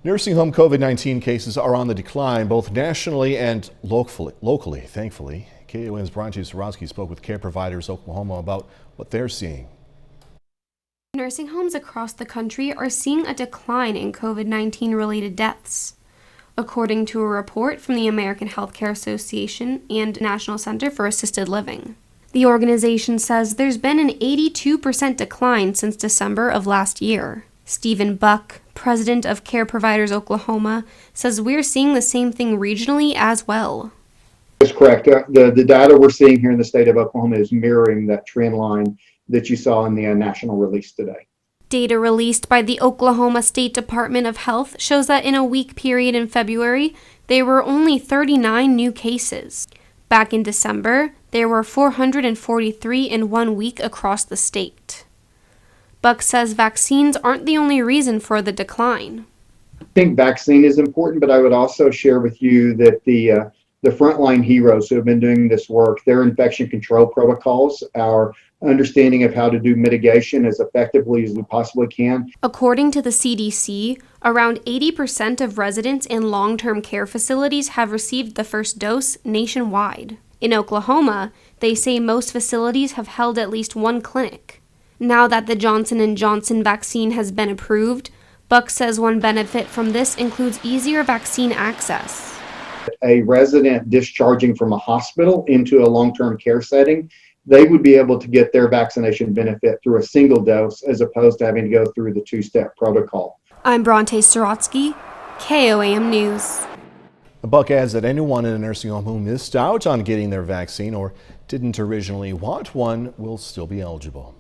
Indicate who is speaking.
Speaker 1: Nursing home COVID-19 cases are on the decline, both nationally and locally, thankfully. KON's Bronte Sorosky spoke with Care Providers Oklahoma about what they're seeing.
Speaker 2: Nursing homes across the country are seeing a decline in COVID-19 related deaths. According to a report from the American Healthcare Association and National Center for Assisted Living. The organization says there's been an 82% decline since December of last year. Stephen Buck, president of Care Providers Oklahoma, says we're seeing the same thing regionally as well.
Speaker 3: That's correct. The data we're seeing here in the state of Oklahoma is mirroring that trend line that you saw in the national release today.
Speaker 2: Data released by the Oklahoma State Department of Health shows that in a week period in February, there were only 39 new cases. Back in December, there were 443 in 1 week across the state. Buck says vaccines aren't the only reason for the decline.
Speaker 3: I think vaccine is important, but I would also share with you that the frontline heroes who have been doing this work, their infection control protocols, our understanding of how to do mitigation as effectively as we possibly can.
Speaker 2: According to the CDC, around 80% of residents in long-term care facilities have received the first dose nationwide. In Oklahoma, they say most facilities have held at least one clinic. Now that the Johnson & Johnson vaccine has been approved, Buck says one benefit from this includes easier vaccine access.
Speaker 3: A resident discharging from a hospital into a long-term care setting, they would be able to get their vaccination benefit through a single dose as opposed to having to go through the two-step protocol.
Speaker 2: I'm Bronte Sorosky, KOAM News.
Speaker 1: Buck adds that anyone in a nursing home who missed out on getting their vaccine or didn't originally want one will still be eligible.